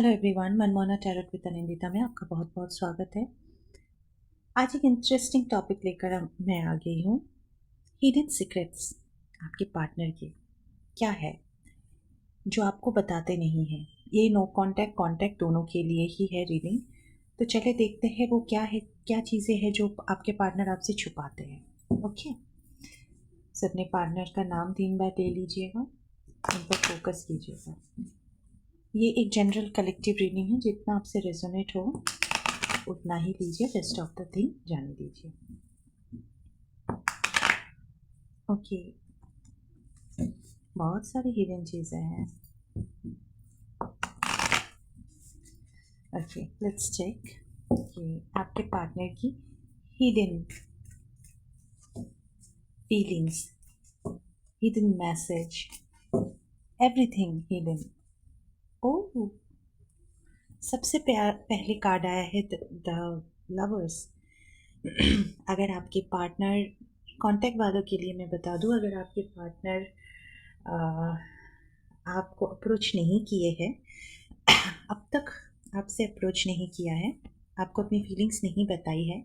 Hello everyone, Manmohana tarot with Anindita में आपका बहुत बहुत स्वागत है। आज एक इंटरेस्टिंग टॉपिक लेकर मैं आ गई हूँ। हिडन सीक्रेट्स आपके पार्टनर के क्या है जो आपको बताते नहीं हैं। ये नो कांटेक्ट कांटेक्ट दोनों के लिए ही है रीडिंग। तो चले देखते हैं वो क्या है, क्या चीज़ें हैं जो आपके पार्टनर आपसे छुपाते हैं। ओके, सो अपने पार्टनर का नाम 3 बार ले लीजिएगा, उन पर फोकस कीजिएगा। ये एक जनरल कलेक्टिव रीडिंग है, जितना आपसे रेजोनेट हो उतना ही लीजिए, रेस्ट ऑफ द थिंग जाने दीजिए। ओके, बहुत सारी हिडन चीज़ें हैं। ओके, लेट्स चेक कि आपके पार्टनर की hidden feelings, hidden message, everything hidden. Oh, सबसे पहले कार्ड आया है द लवर्स। अगर आपके पार्टनर, कांटेक्ट वालों के लिए मैं बता दूं, अगर आपके पार्टनर आपको अप्रोच नहीं किए हैं, अब तक आपसे अप्रोच नहीं किया है, आपको अपनी फीलिंग्स नहीं बताई है,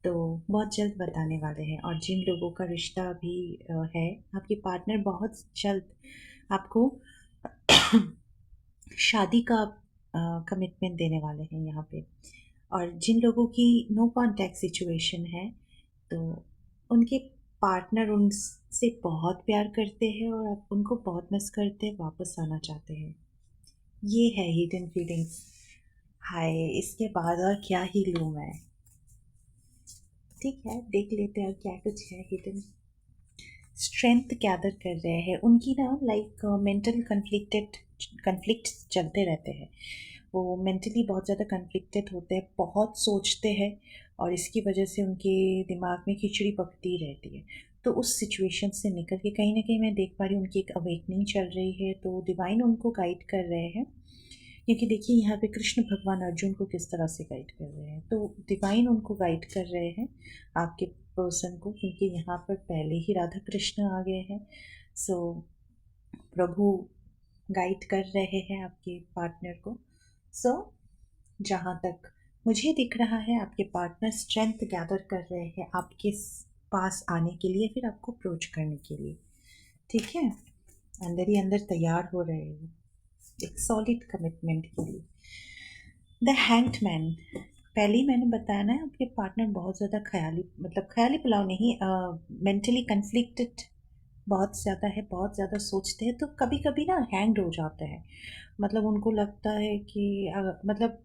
तो बहुत जल्द बताने वाले हैं। और जिन लोगों का रिश्ता भी है, आपके पार्टनर बहुत जल्द आपको शादी का कमिटमेंट देने वाले हैं यहाँ पे। और जिन लोगों की नो कांटेक्ट सिचुएशन है, तो उनके पार्टनर उनसे बहुत प्यार करते हैं और आप उनको बहुत मिस करते हैं, वापस आना चाहते हैं। ये है हिडन फीलिंग्स। हाय, इसके बाद और क्या ही लूँ मैं। ठीक है, देख लेते हैं क्या कुछ है हिडन। स्ट्रेंथ गैदर कर रहे हैं उनकी ना, लाइक मेंटल कन्फ्लिक्ट चलते रहते हैं। वो मेंटली बहुत ज़्यादा कन्फ्लिक्टेड होते हैं, बहुत सोचते हैं, और इसकी वजह से उनके दिमाग में खिचड़ी पकती रहती है। तो उस सिचुएशन से निकल के कहीं ना कहीं मैं देख पा रही हूँ उनकी एक अवेकनिंग चल रही है, तो डिवाइन उनको गाइड कर रहे हैं। क्योंकि देखिए यहाँ पे कृष्ण भगवान अर्जुन को किस तरह से गाइड कर रहे हैं, तो डिवाइन उनको गाइड कर रहे हैं आपके पर्सन को, क्योंकि यहाँ पर पहले ही राधा कृष्ण आ गए हैं। सो प्रभु गाइड कर रहे हैं आपके पार्टनर को। सो जहाँ तक मुझे दिख रहा है, आपके पार्टनर स्ट्रेंथ गैदर कर रहे हैं आपके पास आने के लिए, फिर आपको अप्रोच करने के लिए। ठीक है, अंदर ही अंदर तैयार हो रहे हैं एक सॉलिड कमिटमेंट के लिए। द हैंग्ड मैन, पहले ही मैंने बताया ना, आपके पार्टनर बहुत ज़्यादा ख्याली, मतलब ख्याली पुलाव नहीं, मेंटली कन्फ्लिक्टेड बहुत ज़्यादा है, बहुत ज़्यादा सोचते हैं, तो कभी कभी ना हैंग्ड हो जाते हैं। मतलब उनको लगता है कि मतलब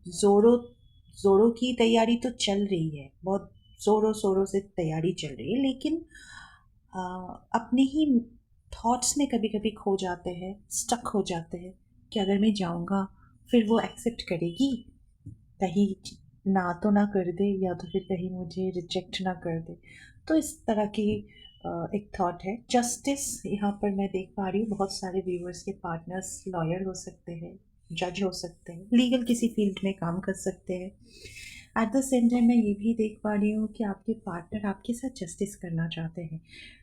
ज़ोरों ज़ोरों की तैयारी तो चल रही है, बहुत ज़ोरों शोरों से तैयारी चल रही है, लेकिन अ, अपने ही थॉट्स में कभी कभी खो जाते हैं, स्टक हो जाते हैं कि अगर मैं जाऊंगा फिर वो एक्सेप्ट करेगी, कहीं ना तो ना कर दे, या तो फिर कहीं मुझे रिजेक्ट ना कर दे। तो इस तरह की एक थॉट है। जस्टिस, यहाँ पर मैं देख पा रही हूँ बहुत सारे व्यूअर्स के पार्टनर्स लॉयर हो सकते हैं, जज हो सकते हैं, लीगल किसी फील्ड में काम कर सकते हैं। एट द सेम टाइम मैं ये भी देख पा रही हूँ कि आपके पार्टनर आपके साथ जस्टिस करना चाहते हैं।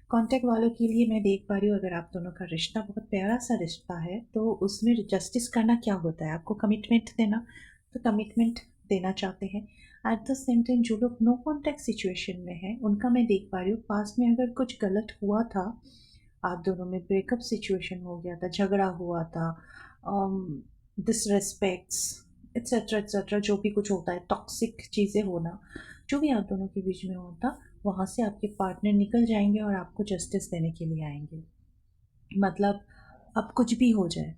कॉन्टैक्ट वालों के लिए मैं देख पा रही हूँ, अगर आप दोनों का रिश्ता बहुत प्यारा सा रिश्ता है, तो उसमें जस्टिस करना क्या होता है, आपको कमिटमेंट देना, तो कमिटमेंट देना चाहते हैं। एट द सेम टाइम जो लोग नो कॉन्टैक्ट सिचुएशन में हैं, उनका मैं देख पा रही हूँ पास में अगर कुछ गलत हुआ था, आप दोनों में ब्रेकअप सिचुएशन हो गया था, झगड़ा हुआ था, डिसरेस्पेक्ट्स एक्सेट्रा एक्सेट्रा, जो भी कुछ होता है, टॉक्सिक चीज़ें होना, जो भी आप दोनों के बीच में होता, वहाँ से आपके पार्टनर निकल जाएंगे और आपको जस्टिस देने के लिए आएंगे। मतलब अब कुछ भी हो जाए,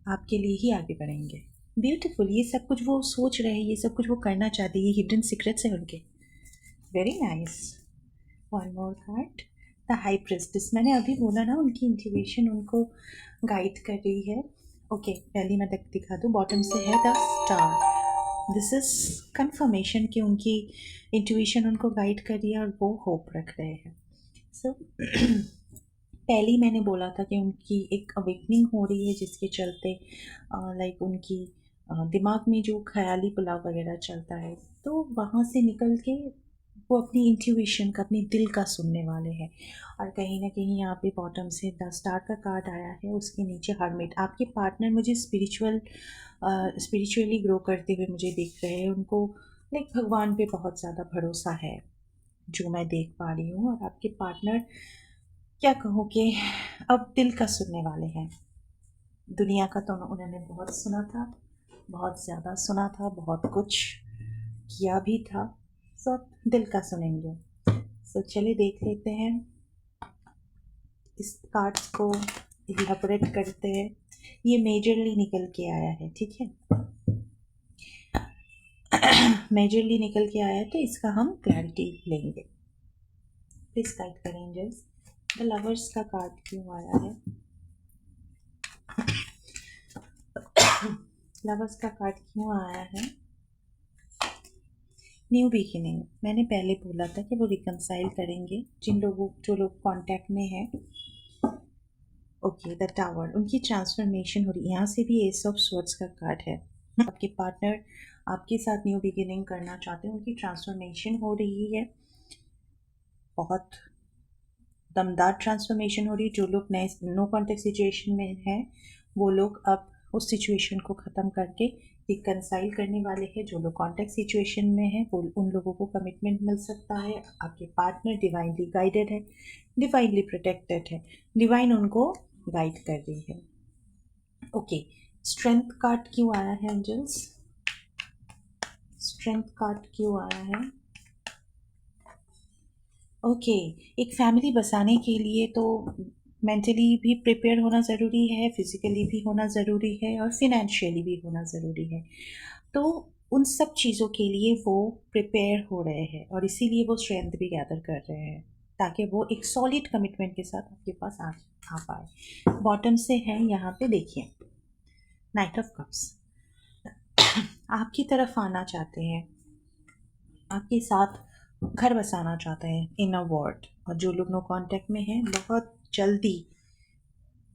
आपके लिए ही आगे बढ़ेंगे। ब्यूटीफुल, ये सब कुछ वो सोच रहे हैं, ये सब कुछ वो करना चाहते हैं, ये हिडन सीक्रेट्स है उनके। Very nice. One more card, the high priestess. मैंने अभी बोला ना, उनकी इंट्यूशन उनको गाइड कर रही है। ओके, पहली मैं दिखा दूँ, बॉटम से है the star. This is confirmation कि उनकी इंट्यूशन उनको गाइड कर रही है और वो होप रख रहे हैं। सो पहले ही मैंने बोला था कि उनकी एक अवेकनिंग हो रही है, जिसके चलते लाइक उनकी दिमाग में जो ख्याली पुलाव वगैरह चलता है, तो वहाँ से निकल के वो अपनी इंट्यूशन का, अपने दिल का सुनने वाले हैं। और कहीं ना कहीं यहाँ पे बॉटम से 10 स्टार का कार्ड आया है, उसके नीचे हर्मिट। आपके पार्टनर मुझे स्पिरिचुअली ग्रो करते हुए मुझे दिख रहे हैं। उनको लाइक भगवान पे बहुत ज़्यादा भरोसा है, जो मैं देख पा रही हूँ। और आपके पार्टनर, क्या कहूँ कि अब दिल का सुनने वाले हैं। दुनिया का तो उन्होंने बहुत सुना था, बहुत ज़्यादा सुना था, बहुत कुछ किया भी था, सब दिल का सुनेंगे। सो चलिए देख लेते हैं, इस कार्ड्स को इलैबोरेट करते हैं। ये मेजरली निकल के आया है, ठीक है। मेजरली निकल के आया है, तो इसका हम क्लैरिटी लेंगे। प्लीज गाइड करें एंजल्स, द लवर्स का कार्ड क्यों आया है? लवर्स का कार्ड क्यों आया है? New beginning. मैंने पहले बोला था कि वो रिकंसाइल करेंगे, जो लोग कांटेक्ट में हैं। ओके, द टावर, उनकी ट्रांसफॉर्मेशन हो रही है। यहाँ से भी एस ऑफ स्वॉर्ड्स का कार्ड है। आपके पार्टनर आपके साथ न्यू बिगिनिंग करना चाहते हैं, उनकी ट्रांसफॉर्मेशन हो रही है, बहुत दमदार ट्रांसफॉर्मेशन हो रही है। जो लोग नए नो कॉन्टेक्ट सिचुएशन में हैं, वो लोग अब उस सिचुएशन को ख़त्म करके रिकंसाइल करने वाले हैं। जो लोग कॉन्टेक्ट सिचुएशन में हैं, वो उन लोगों को कमिटमेंट मिल सकता है। आपके पार्टनर डिवाइनली गाइडेड है, डिवाइनली प्रोटेक्टेड है, डिवाइन उनको गाइड कर रही है। ओके, स्ट्रेंथ कार्ड क्यों आया है एंजल्स? स्ट्रेंथ कार्ड क्यों आया है? ओके, एक फैमिली बसाने के लिए तो मेंटली भी प्रिपेयर होना ज़रूरी है, फिजिकली भी होना ज़रूरी है, और फिनेंशियली भी होना ज़रूरी है। तो उन सब चीज़ों के लिए वो प्रिपेयर हो रहे हैं, और इसीलिए वो स्ट्रेंथ भी गैदर कर रहे हैं, ताकि वो एक सॉलिड कमिटमेंट के साथ आपके पास आ पाए। बॉटम से है यहाँ पे, देखिए, नाइट ऑफ कप्स आपकी तरफ आना चाहते हैं, आपके साथ घर बसाना चाहते हैं इन अ वर्ड। और जो लोग नो कांटेक्ट में हैं, बहुत जल्दी,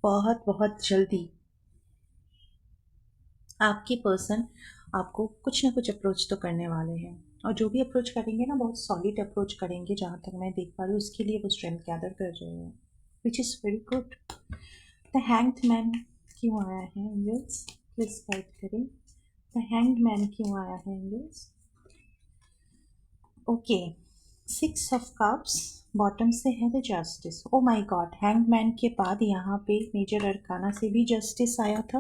बहुत बहुत जल्दी आपके पर्सन आपको कुछ ना कुछ अप्रोच तो करने वाले हैं। और जो भी अप्रोच करेंगे ना, बहुत सॉलिड अप्रोच करेंगे, जहाँ तक मैं देख पा रही हूँ। उसके लिए वो स्ट्रेंथ गैदर कर रहे हैं, which is very good. The hanged man क्यों आया है एंजल्स? प्लीज गाइड करें, द हैंग्ड मैन क्यों आया है angels? Okay, 6 of cups, bottom से है the justice. Oh my god, hang man के बाद यहाँ पे मेजर अरकाना से भी जस्टिस आया था,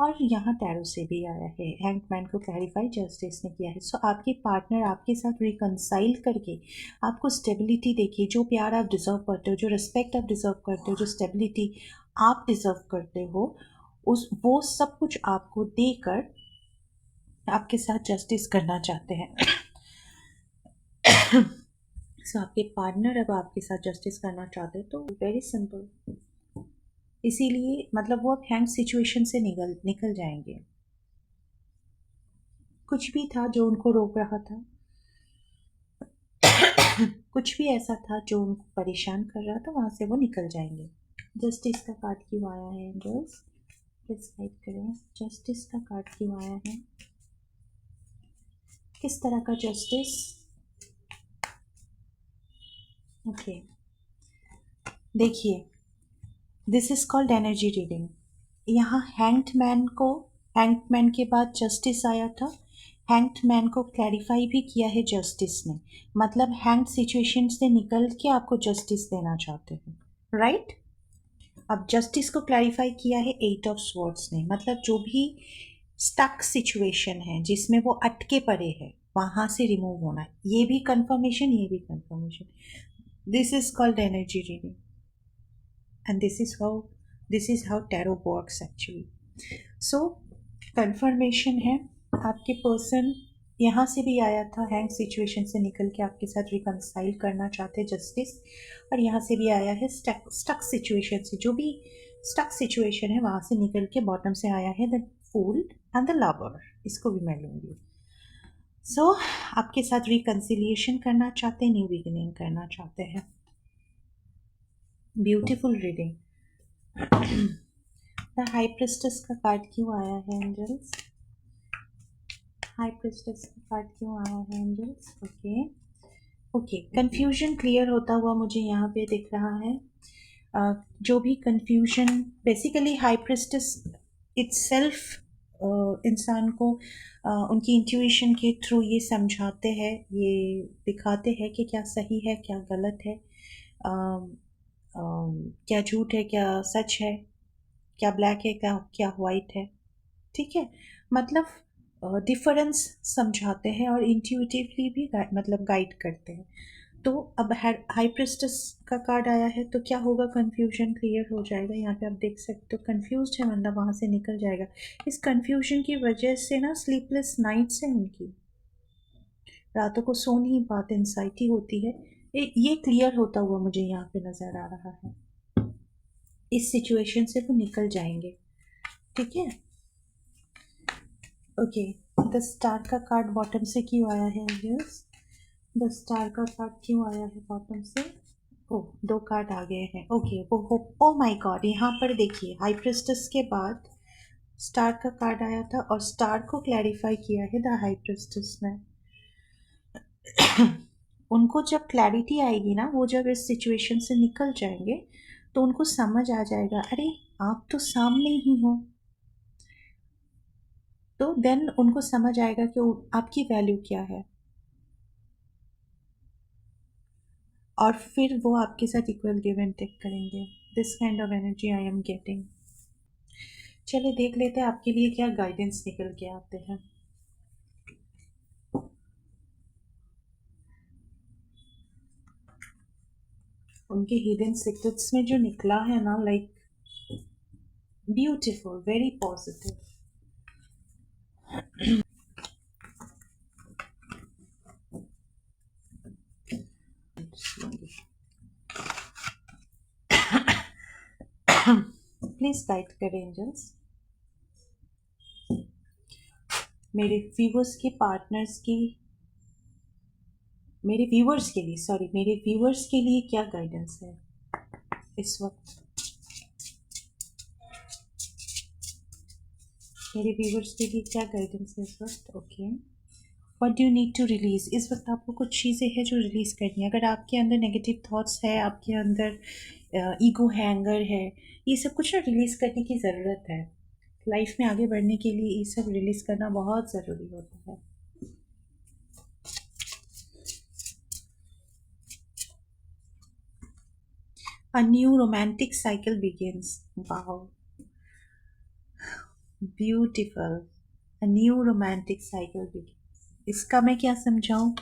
और यहाँ टैरो से भी आया है। हैंग मैन को क्लैरिफाई जस्टिस ने किया है। सो आपके पार्टनर आपके साथ रिकंसाइल करके आपको स्टेबिलिटी देके, जो प्यार आप डिजर्व करते हो, जो रिस्पेक्ट आप डिजर्व करते हो, जो स्टेबिलिटी आप डिजर्व करते हो, उस वो सब कुछ आपको देकर आपके साथ जस्टिस करना चाहते हैं। सो आपके पार्टनर अब आपके साथ जस्टिस करना चाहते हैं, तो वेरी सिंपल, इसीलिए मतलब वो अब हैंग सिचुएशन से निकल जाएंगे। कुछ भी था जो उनको रोक रहा था, कुछ भी ऐसा था जो उनको परेशान कर रहा था, वहां से वो निकल जाएंगे। जस्टिस का कार्ड क्यों आया है एंजल्स? प्लीज गाइड करें, जस्टिस का कार्ड क्यों आया है? किस तरह का जस्टिस? ओके, देखिए, this is called energy reading. यहाँ हैंग्ड मैन के बाद जस्टिस आया था। हैंग्ड मैन को क्लैरिफाई भी किया है जस्टिस ने, मतलब हैंग्ड सिचुएशन से निकल के आपको जस्टिस देना चाहते हैं, राइट? अब जस्टिस को क्लैरिफाई किया है 8 ऑफ स्वॉर्ड्स ने, मतलब जो भी स्टक सिचुएशन है, जिसमें वो अटके पड़े हैं, वहां से रिमूव होना है। ये भी कंफर्मेशन, ये भी confirmation. This is called energy reading, and this is how tarot works actually. So confirmation है, आपके पर्सन यहाँ से भी आया था, हैंग सिचुएशन से निकल के आपके साथ रिकंसाइल करना चाहते जस्टिस। और यहाँ से भी आया है स्टक सिचुएशन से, जो भी स्टक सिचुएशन है वहाँ से निकल के बॉटम से आया है the fool and the lover. इसको भी मैं लूँगी। सो आपके साथ रिकन्सिलिएशन करना चाहते हैं, न्यू बिगिनिंग करना चाहते हैं। Beautiful reading. The high priestess का कार्ड क्यों आया है एंजल्स? हाई प्रिस्टेस का कार्ड क्यों आया है angels? Okay, okay, confusion clear होता हुआ मुझे यहाँ पे दिख रहा है। जो भी confusion, basically high priestess itself इंसान को उनकी इंट्यूशन के थ्रू ये समझाते हैं, ये दिखाते हैं कि क्या सही है क्या गलत है, क्या झूठ है क्या सच है, क्या ब्लैक है क्या क्या वाइट है। ठीक है, मतलब डिफरेंस समझाते हैं और इंट्यूटिवली भी मतलब गाइड करते हैं। तो अब हाई प्रिस्टेस का कार्ड आया है तो क्या होगा, कंफ्यूजन क्लियर हो जाएगा। यहाँ पे आप देख सकते हो कंफ्यूज्ड है बंदा, वहाँ से निकल जाएगा। इस कंफ्यूजन की वजह से ना स्लीपलेस नाइट्स है उनकी, रातों को सो नहीं पाते, एंजाइटी होती है। ये क्लियर होता हुआ मुझे यहाँ पे नज़र आ रहा है। इस सिचुएशन से वो निकल जाएंगे। ठीक है, ओके। द स्टार का कार्ड बॉटम से क्यों आया है? यस, द स्टार का कार्ड क्यों आया है बॉटम से? ओ, दो कार्ड आ गए हैं। ओके, वो ओ माय गॉड, यहाँ पर देखिए हाई प्रिस्टेस के बाद स्टार का कार्ड आया था और स्टार को क्लैरिफाई किया है द हाई प्रिस्टेस ने। उनको जब क्लैरिटी आएगी ना, वो जब इस सिचुएशन से निकल जाएंगे तो उनको समझ आ जाएगा, अरे आप तो सामने ही हो। तो देन उनको समझ आएगा कि आपकी वैल्यू क्या है, और फिर वो आपके साथ इक्वल गिव एंड टेक करेंगे। This kind of energy I am getting. चलिए देख लेते हैं आपके लिए क्या गाइडेंस निकल के आते हैं। उनके हिडन सीक्रेट्स में जो निकला है ना, like beautiful, very positive. Please guide करें एंजल्स, मेरे व्यूवर्स के पार्टनर्स की, मेरे व्यूवर्स के लिए, सॉरी, मेरे व्यूवर्स के लिए क्या गाइडेंस है इस वक्त? मेरे व्यूवर्स के लिए क्या गाइडेंस है इस वक्त? Okay, what do you need to release? इस वक्त आपको कुछ चीज़ें हैं जो रिलीज़ करनी है। अगर आपके अंदर नेगेटिव थॉट्स है, आपके अंदर ईगो है, एंगर है, ये सब कुछ ना रिलीज़ करने की ज़रूरत है। लाइफ में आगे बढ़ने के लिए ये सब रिलीज़ करना बहुत ज़रूरी होता है। A new romantic cycle begins. Wow, beautiful. A new romantic cycle begins. इसका मैं क्या समझाऊं?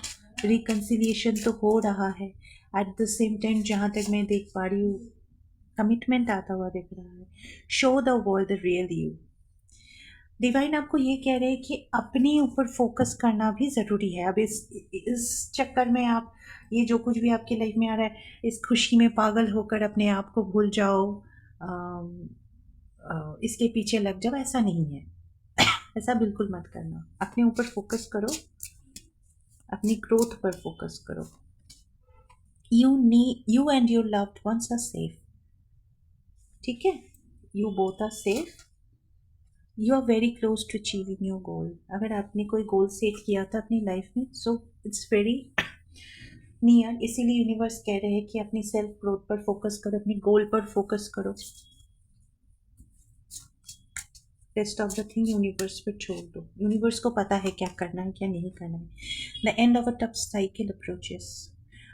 रिकन्सिलिएशन तो हो रहा है, एट द सेम टाइम जहाँ तक मैं देख पा रही हूँ कमिटमेंट आता हुआ दिख रहा है। Show the world the real you. Divine आपको ये कह रहे हैं कि अपने ऊपर फोकस करना भी ज़रूरी है। अब इस चक्कर में आप, ये जो कुछ भी आपकी लाइफ में आ रहा है, इस खुशी में पागल होकर अपने आप को भूल जाओ, इसके पीछे लग जाओ, ऐसा नहीं है। ऐसा बिल्कुल मत करना। अपने ऊपर फोकस करो, अपनी ग्रोथ पर फोकस करो। You and your loved ones are safe. ठीक है, you both are safe, you are very close to achieving your goal. अगर आपने कोई गोल सेट किया था अपनी लाइफ में, सो इट्स वेरी नियर। इसीलिए यूनिवर्स कह रहे हैं कि अपनी सेल्फ ग्रोथ पर फोकस करो, अपनी गोल पर फोकस करो। Rest of the thing universe पर छोड़ दो। यूनिवर्स को पता है क्या करना है क्या नहीं करना है। The end of a tough cycle approaches.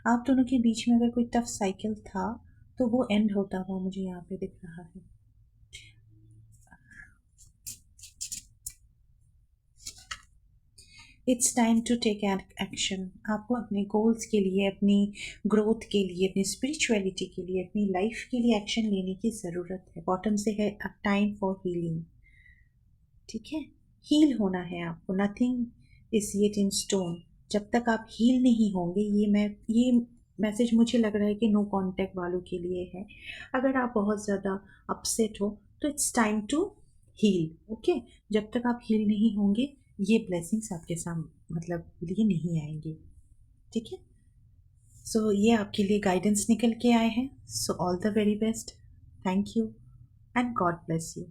आप दोनों के बीच में अगर कोई टफ साइकिल था तो वो एंड होता हुआ मुझे यहाँ पे दिख रहा है। It's time to take action. आपको अपने गोल्स के लिए, अपनी ग्रोथ के लिए, अपनी स्पिरिचुअलिटी के लिए, अपनी लाइफ के लिए एक्शन लेने की ज़रूरत है। बॉटम से है अ टाइम फॉर हीलिंग। ठीक है, हील होना है आपको। Nothing is yet in stone. जब तक आप हील नहीं होंगे, ये मैसेज मुझे लग रहा है कि नो कांटेक्ट वालों के लिए है। अगर आप बहुत ज़्यादा अपसेट हो तो it's time to heal. Okay, जब तक आप हील नहीं होंगे ये ब्लेसिंग्स आपके सामने मतलब लिए नहीं आएंगे। ठीक है, सो ये आपके लिए गाइडेंस निकल के आए हैं। So all the very best, thank you and God bless you.